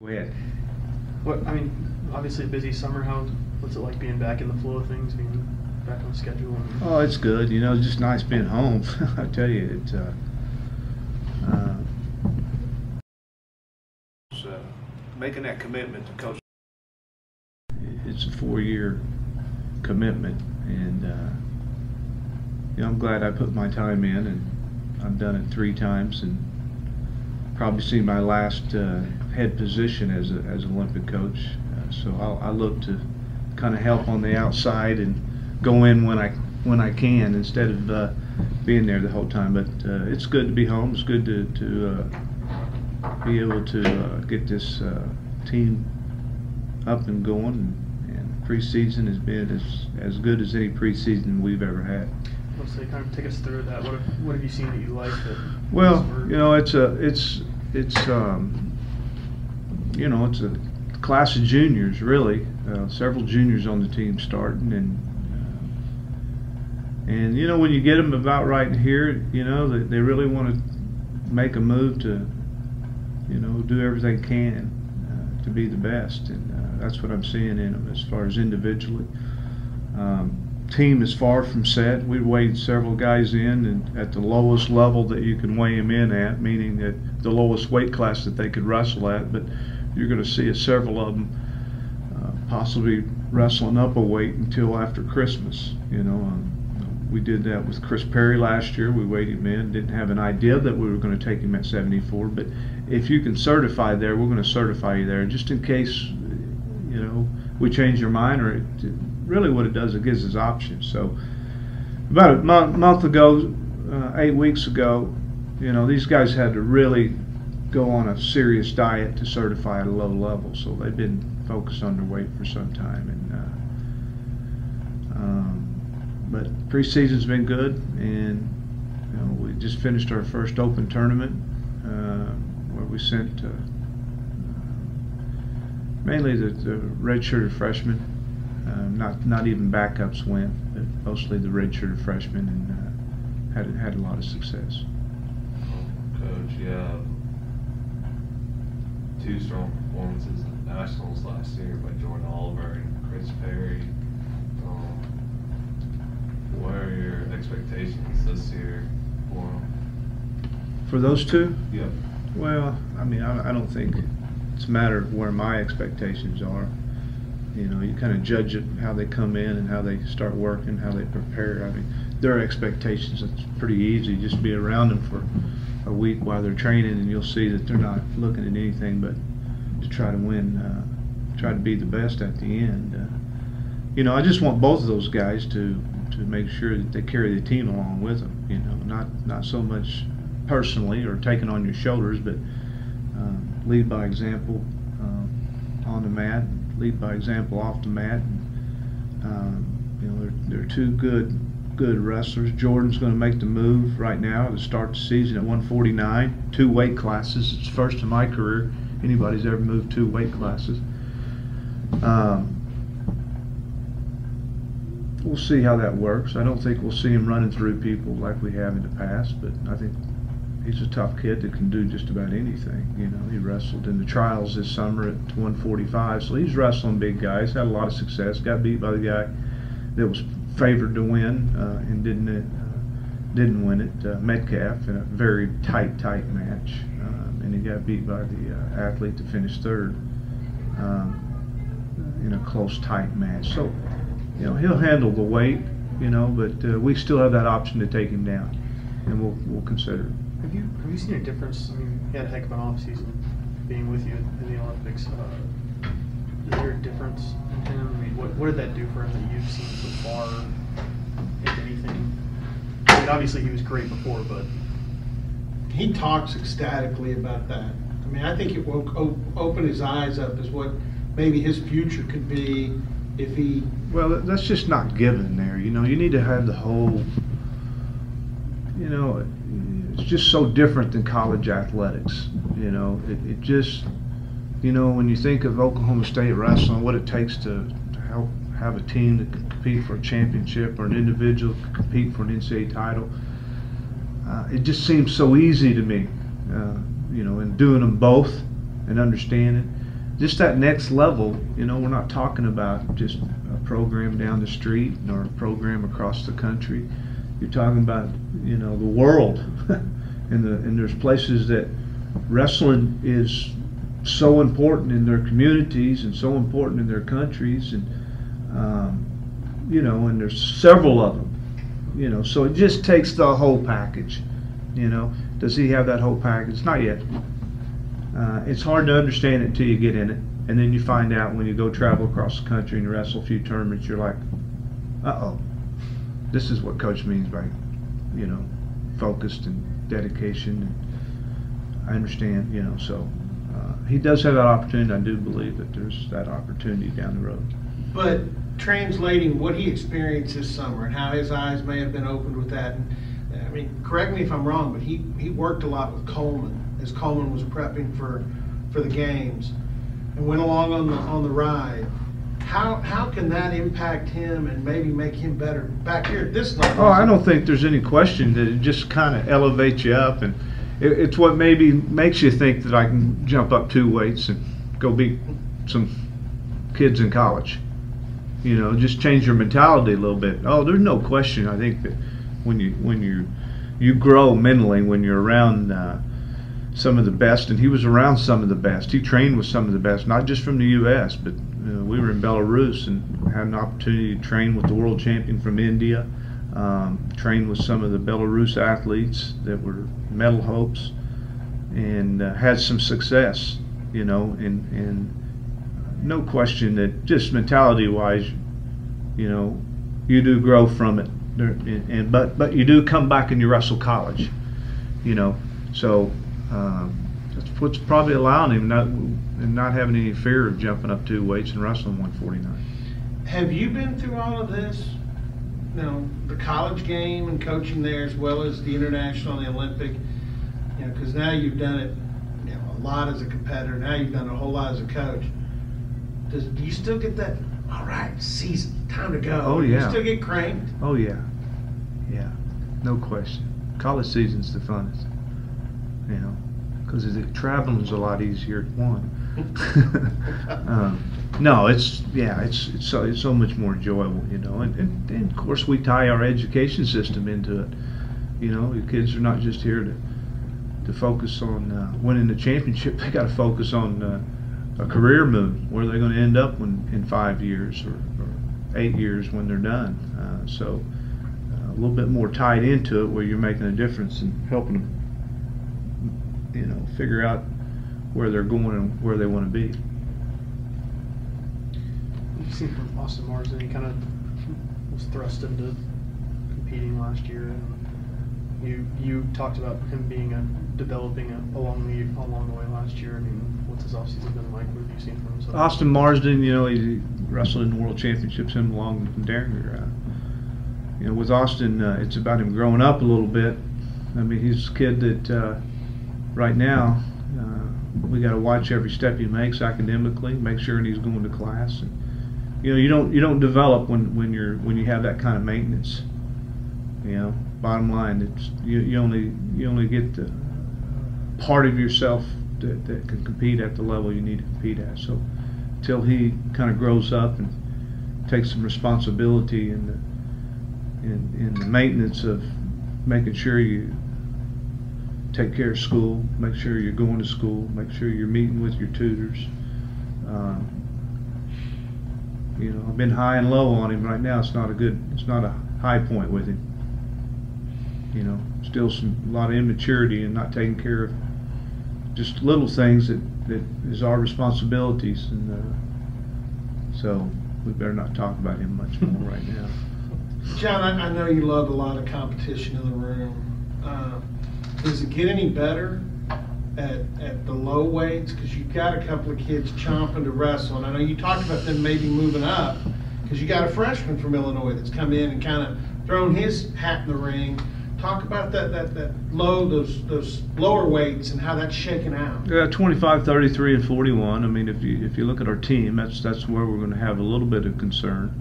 Go ahead. What I mean, obviously a busy summer. What's it like being back in the flow of things, being back on schedule? Oh, it's good. You know, it's just nice being home. I tell you, it's making that commitment to Coach. it's a 4-year commitment, and you know, I'm glad I put my time in, and I've done it 3 times, and probably see my last head position as an Olympic coach. So I look to kind of help on the outside and go in when I can instead of being there the whole time. But it's good to be home. It's good to be able to get this team up and going. And preseason has been as good as any preseason we've ever had. So kind of take us through that. What have you seen that you like? Well, you know, it's you know, it's a class of juniors, really. Several juniors on the team starting, and you know, when you get them about right in here, you know, they really want to make a move to, you know, do everything they can to be the best, and that's what I'm seeing in them as far as individually. Team is far from set. We weighed several guys in and at the lowest level that you can weigh them in at, meaning at the lowest weight class that they could wrestle at. But you're going to see several of them possibly wrestling up a weight until after Christmas. You know, we did that with Chris Perry last year. We weighed him in. Didn't have an idea that we were going to take him at 74. But if you can certify there, we're going to certify you there, just in case, you know, we change your mind, or really what it does, it gives us options. So about a month ago, 8 weeks ago, you know, these guys had to really go on a serious diet to certify at a low level. So they've been focused on their weight for some time, and but preseason's been good, and you know, we just finished our first open tournament where we sent mainly the redshirted freshmen. Not even backups went, but mostly the redshirted freshmen, and had a lot of success. Coach, you have 2 strong performances at nationals last year by Jordan Oliver and Chris Perry. What are your expectations this year for them? For those 2? Yep. Well, I mean, I don't think it's a matter of where my expectations are. You know, you kind of judge it how they come in and how they start working, how they prepare. I mean, their expectations, it's pretty easy. Just be around them for a week while they're training, and you'll see that they're not looking at anything but to try to win, try to be the best at the end. You know, I just want both of those guys to make sure that they carry the team along with them. You know, not so much personally or taking on your shoulders, but lead by example on the mat. Lead by example off the mat. You know, they're 2 good wrestlers. Jordan's going to make the move right now to start the season at 149, 2 weight classes. It's first in my career anybody's ever moved 2 weight classes. We'll see how that works. I don't think we'll see him running through people like we have in the past, but I think he's a tough kid that can do just about anything. You know, he wrestled in the trials this summer at 145, so he's wrestling big guys. Had a lot of success. Got beat by the guy that was favored to win and didn't win it, Metcalf, in a very tight match, and he got beat by the athlete to finish 3rd in a close, tight match. So, you know, he'll handle the weight, you know, but we still have that option to take him down, and we'll consider it. Have you seen a difference? I mean, he had a heck of an off season being with you in the Olympics. Is there a difference in him? I mean, what did that do for him that you've seen so far, if anything? I mean, obviously he was great before, but he talks ecstatically about that. I mean, I think it will open his eyes up as what maybe his future could be if he. Well, that's just not given there. You know, you need to have the whole. You know, it's just so different than college athletics. You know, it just, you know, when you think of Oklahoma State wrestling, what it takes to help have a team that can compete for a championship, or an individual can compete for an NCAA title, it just seems so easy to me. You know, and doing them both and understanding. just that next level, you know, we're not talking about just a program down the street or a program across the country. You're talking about, you know, the world. and there's places that wrestling is so important in their communities and so important in their countries, and you know, and there's several of them, you know, so it just takes the whole package, you know. Does he have that whole package? Not yet. It's hard to understand it until you get in it, and then you find out when you go travel across the country and wrestle a few tournaments, you're like, uh-oh, this is what Coach means by, you know, focused and dedication. And I understand, you know, so he does have that opportunity. I do believe that there's that opportunity down the road. But translating what he experienced this summer and how his eyes may have been opened with that, and, I mean, correct me if I'm wrong, but he worked a lot with Coleman as Coleman was prepping for the games and went along on the ride. How can that impact him and maybe make him better back here at this level? Oh, I don't think there's any question that it just kind of elevates you up, and it's what maybe makes you think that I can jump up 2 weights and go beat some kids in college. You know, just change your mentality a little bit. Oh, there's no question. I think that when you grow mentally when you're around some of the best, and he was around some of the best. He trained with some of the best, not just from the U.S., but we were in Belarus and had an opportunity to train with the world champion from India, trained with some of the Belarus athletes that were medal hopes, and had some success, you know, and no question that just mentality-wise, you know, you do grow from it, but you do come back and you wrestle college, you know, so that's what's probably allowing him not having any fear of jumping up 2 weights and wrestling 149. Have you been through all of this? You know, the college game and coaching there, as well as the international and the Olympic. You know, because now you've done it, you know, a lot as a competitor. Now you've done a whole lot as a coach. Do you still get that? All right, season, time to go. Oh yeah. Do you still get cranked? Oh yeah, yeah, no question. College season's the funnest, you know, because traveling's a lot easier at one. No, it's so much more enjoyable, you know, and of course we tie our education system into it. You know, the kids are not just here to focus on winning the championship. They got to focus on a career move. Where are they going to end up in 5 years or 8 years when they're done? So a little bit more tied into it, where you're making a difference and helping them, you know, figure out where they're going and where they want to be. You've seen from Austin Marsden, he kind of was thrust into competing last year, and you talked about him being developing along the way last year. I mean, what's his offseason been like? What have you seen from him? Austin Marsden, you know, he wrestled in the World Championships, him along with Derringer. You know, with Austin, it's about him growing up a little bit. I mean, he's a kid that right now we got to watch every step he makes academically, make sure he's going to class. And, you know, you don't develop when you have that kind of maintenance. You know, bottom line, it's you only get the part of yourself that can compete at the level you need to compete at. So until he kind of grows up and takes some responsibility in the maintenance of making sure you take care of school, make sure you're going to school, make sure you're meeting with your tutors. You know, I've been high and low on him. Right now, it's not a high point with him. You know, still a lot of immaturity and not taking care of just little things that is our responsibilities, and so we better not talk about him much more right now. John, I know you love a lot of competition in the room. Does it get any better at the low weights? Because you've got a couple of kids chomping to wrestle, and I know you talked about them maybe moving up, because you got a freshman from Illinois that's come in and kind of thrown his hat in the ring. Talk about those lower weights and how that's shaking out. Yeah, 25, 33, and 41. I mean, if you look at our team, that's where we're going to have a little bit of concern,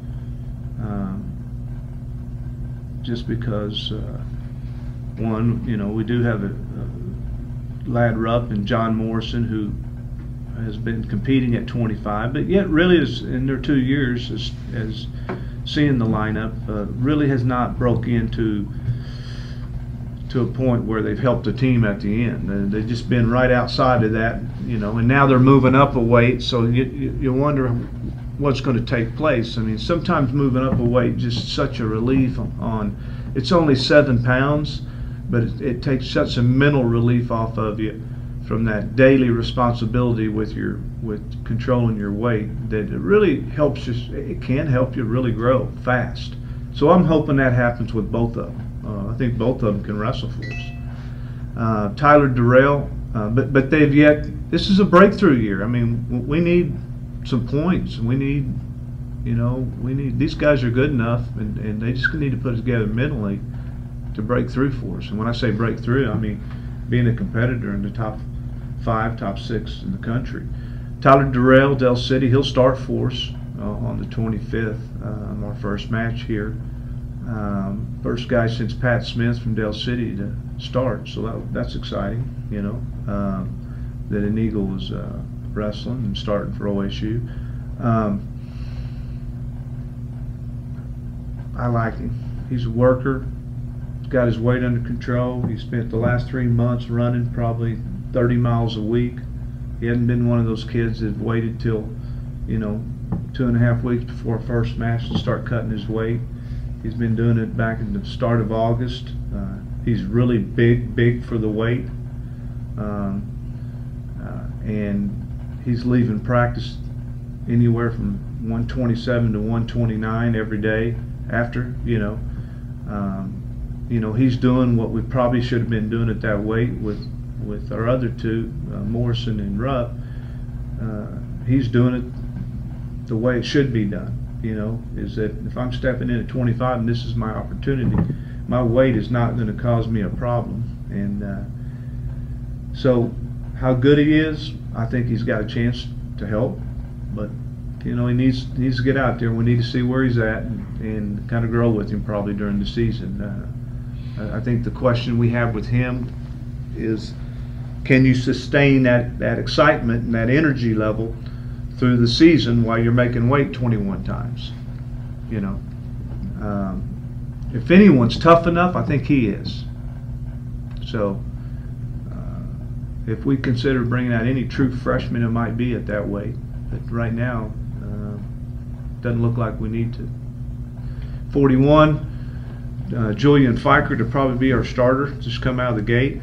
just because one, you know, we do have a Lad Rupp and John Morrison who has been competing at 25, but yet really is in their 2 years as seeing the lineup really has not broke into to a point where they've helped the team at the end. They've just been right outside of that, you know, and now they're moving up a weight, so you wonder what's going to take place. I mean, sometimes moving up a weight just such a relief on it's only 7 pounds, but it takes such a mental relief off of you from that daily responsibility with controlling your weight that it really helps you. It can help you really grow fast. So I'm hoping that happens with both of them. I think both of them can wrestle for us. Tyler Durrell, but they've yet. This is a breakthrough year. I mean, we need some points. We need, you know, these guys are good enough, and they just need to put it together mentally to break through for us. And when I say break through, I mean being a competitor in the top 5, top 6 in the country. Tyler Durrell, Del City, he'll start for us on the 25th, our first match here. First guy since Pat Smith from Del City to start, so that's exciting, you know, that an Eagle was wrestling and starting for OSU. I like him. He's a worker. He's got his weight under control. He spent the last 3 months running probably 30 miles a week. He hadn't been one of those kids that waited till, you know, 2.5 weeks before first match to start cutting his weight. He's been doing it back in the start of August. He's really big for the weight, and he's leaving practice anywhere from 127 to 129 every day after, you know. He's doing what we probably should have been doing at that weight with our other two, Morrison and Rupp. He's doing it the way it should be done. You know, is that if I'm stepping in at 25 and this is my opportunity, my weight is not going to cause me a problem. And so how good he is, I think he's got a chance to help. But, you know, he needs to get out there. We need to see where he's at and kind of grow with him probably during the season. I think the question we have with him is, can you sustain that excitement and that energy level through the season while you're making weight 21 times? You know, if anyone's tough enough, I think he is. So if we consider bringing out any true freshman, it might be at that weight, but right now doesn't look like we need to. 41, Julian Fiker to probably be our starter, just come out of the gate.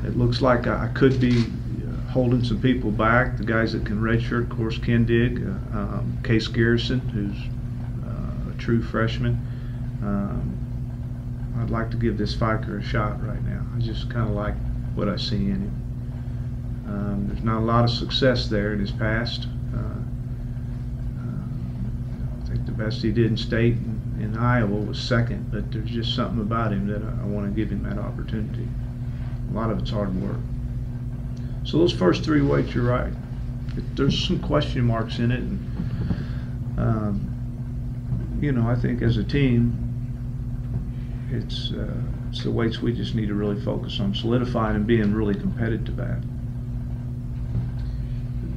It looks like I could be holding some people back, the guys that can redshirt, of course, Ken Digg, Case Garrison, who's a true freshman. I'd like to give this Fiker a shot right now. I just kind of like what I see in him. There's not a lot of success there in his past. I think the best he did in state in Iowa was second, but there's just something about him that I want to give him that opportunity. A lot of it's hard work. So those first 3 weights, you're right. There's some question marks in it, and you know, I think as a team, it's the weights we just need to really focus on solidifying and being really competitive at.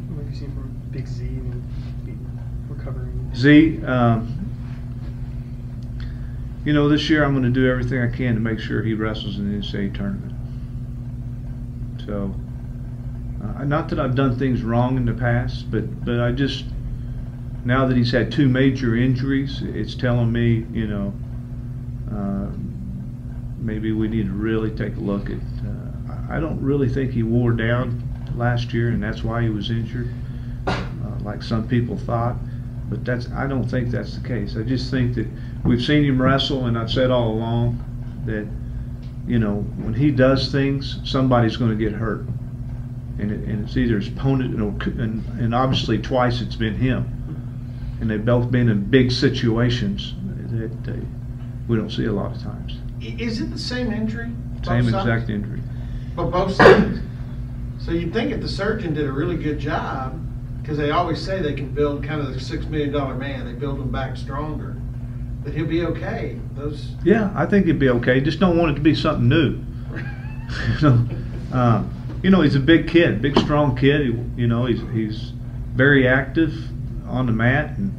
What have you seen from Big Z and recovering? Z, you know, this year I'm going to do everything I can to make sure he wrestles in the NCAA tournament. So. Not that I've done things wrong in the past, but I just, now that he's had 2 major injuries, it's telling me, you know, maybe we need to really take a look at. I don't really think he wore down last year, and that's why he was injured, like some people thought. But I don't think that's the case. I just think that we've seen him wrestle, and I've said all along that, you know, when he does things, somebody's going to get hurt. And it's either his opponent, and obviously twice it's been him. And they've both been in big situations that we don't see a lot of times. Is it the same injury? Same exact injury. But both sides. So you'd think if the surgeon did a really good job, because they always say they can build kind of the $6 million man, they build him back stronger, that he'll be okay. Yeah, I think he'd be okay. Just don't want it to be something new. You know? you know, he's a big kid, big strong kid. You know, he's very active on the mat, and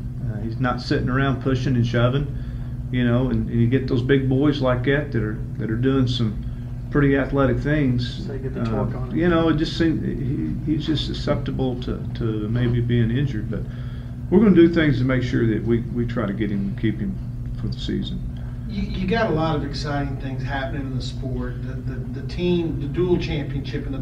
he's not sitting around pushing and shoving. You know, and you get those big boys like that that are doing some pretty athletic things. So you get the torque on it. You know, it just seems he's just susceptible to maybe being injured. But we're going to do things to make sure that we try to get him and keep him for the season. You got a lot of exciting things happening in the sport. The team, the dual championship in the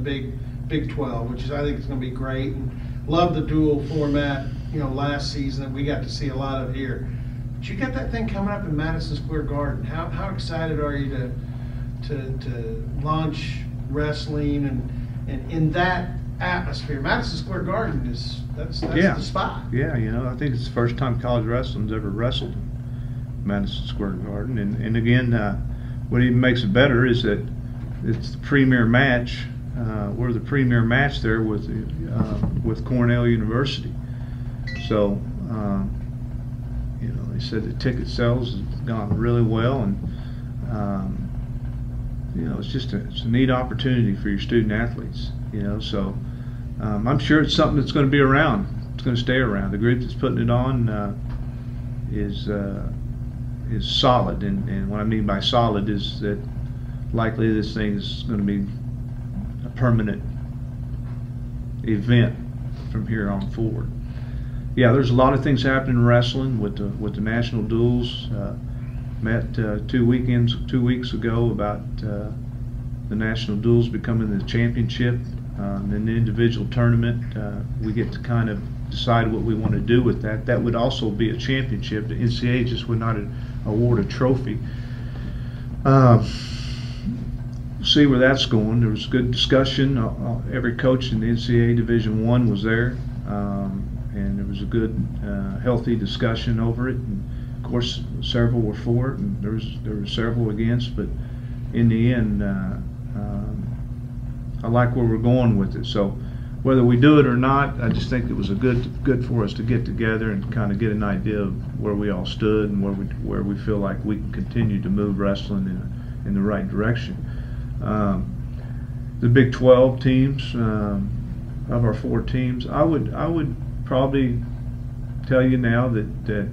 Big 12, which is, I think, is going to be great. And love the dual format. You know, last season that we got to see a lot of here. But you got that thing coming up in Madison Square Garden. How excited are you to launch wrestling and in that atmosphere? Madison Square Garden that's the spot. Yeah, you know, I think it's the first time college wrestling's ever wrestled in Madison Square Garden, and again, what even makes it better is that it's the premier match. We're the premier match there with Cornell University. So, you know, they said the ticket sales have gone really well, and you know, it's a neat opportunity for your student athletes. You know, so I'm sure it's something that's going to be around. It's going to stay around. The group that's putting it on is solid, and what I mean by solid is that likely this thing is going to be a permanent event from here on forward. Yeah, there's a lot of things happening in wrestling with the national duels. Met 2 weeks ago about the national duels becoming the championship. In the individual tournament, we get to kind of decide what we want to do with that. That would also be a championship. The NCAA just would not award a trophy. See where that's going. There was good discussion. Every coach in the NCAA Division I was there, and there was a good, healthy discussion over it. And of course, several were for it, and there were several against. But in the end, I like where we're going with it. So whether we do it or not, I just think it was good for us to get together and kind of get an idea of where we all stood and where we feel like we can continue to move wrestling in the right direction. The Big 12 teams, of our 4 teams, I would probably tell you now that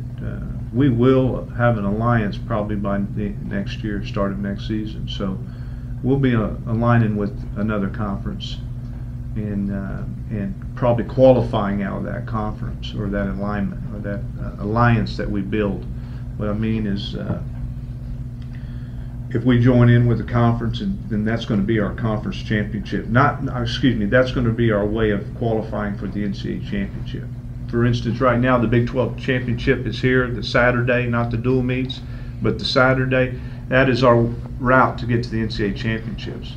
we will have an alliance probably by the next year, start of next season. So we'll be aligning with another conference and probably qualifying out of that conference or that alignment or that alliance that we build. What I mean is, if we join in with the conference, then that's going to be our conference championship. That's going to be our way of qualifying for the NCAA championship. For instance, right now the Big 12 championship is here, the Saturday, not the dual meets, but the Saturday. That is our route to get to the NCAA championships.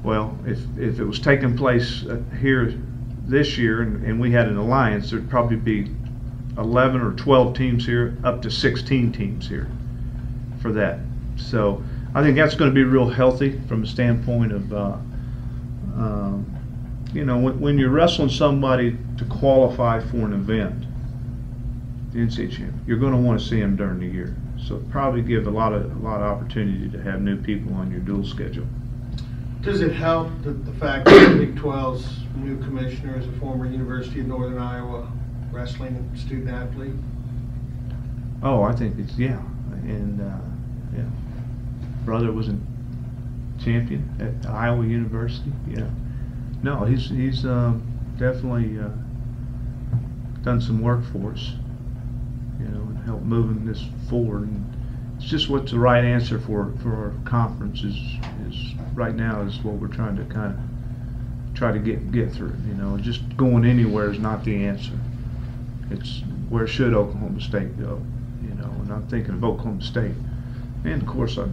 Well, if it was taking place here this year and we had an alliance, there'd probably be 11 or 12 teams here, up to 16 teams here for that. So I think that's going to be real healthy from a standpoint of, you know, when you're wrestling somebody to qualify for an event, the NCAA champion, you're going to want to see them during the year. So probably give a lot of opportunity to have new people on your dual schedule. Does it help the fact that the Big 12's new commissioner is a former University of Northern Iowa wrestling student athlete? Oh, I think it's, yeah, and yeah, brother was a champion at Iowa University. Yeah, no, he's definitely done some work for us, you know, and helped moving this forward. And it's just what's the right answer for our conference is right now is what we're trying to kind of try to get through. You know, just going anywhere is not the answer. It's where should Oklahoma State go? You know, and I'm thinking of Oklahoma State, and of course I'm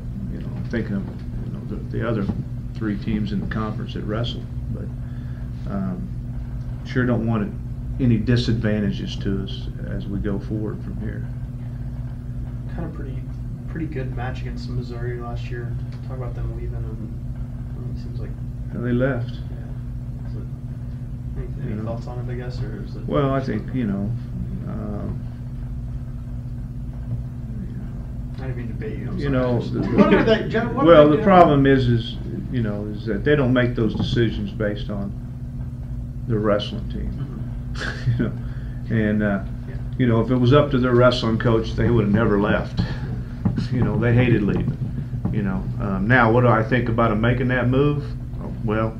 thinking of the other 3 teams in the conference that wrestle. But sure don't want any disadvantages to us as we go forward from here. Kind of pretty good match against Missouri last year. Talk about them leaving, and it seems like they left. Yeah. Is it, any thoughts on it, I guess, or is it? Well, I think I didn't mean to debate you. I'm you know, sorry. What are they, John? well, the problem is you know, is that they don't make those decisions based on the wrestling team. You know, and you know, if it was up to their wrestling coach, they would have never left. You know, they hated leaving. You know, now what do I think about them making that move? Well,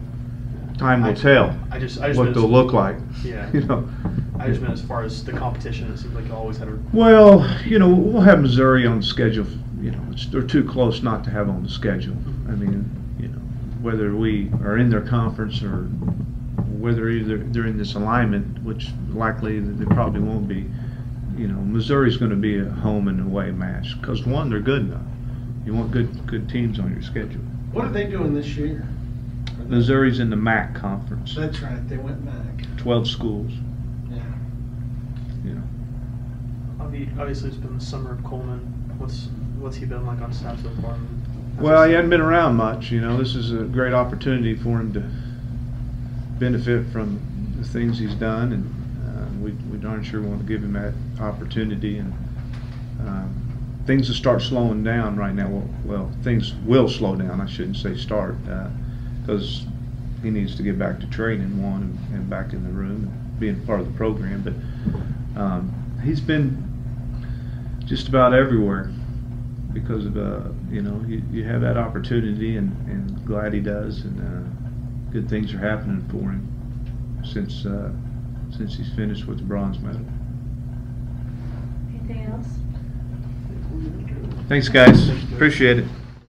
time will tell I just what meant they'll look like. Yeah. You know, I just meant as far as the competition, it seems like you always had a. well, you know, we'll have Missouri on the schedule. You know, they're too close not to have on the schedule. I mean, you know, whether we are in their conference or whether either they're in this alignment, which likely they probably won't be. You know, Missouri's going to be a home and away match because one, they're good enough. You want good teams on your schedule. What are they doing this year? Missouri's in the MAC conference. That's right, they went back. 12 schools. Yeah. You know. Obviously, it's been the summer of Coleman. What's he been like on staff so far? Well, he hadn't been around much. You know, this is a great opportunity for him to benefit from the things he's done, and we darn sure want to give him that opportunity. And things will start slowing down right now. Well, things will slow down. I shouldn't say start, because he needs to get back to training, one, and back in the room and being part of the program. But he's been just about everywhere because of you know, you have that opportunity, and glad he does, and good things are happening for him since he's finished with the bronze medal. Anything else? Thanks, guys. Appreciate it.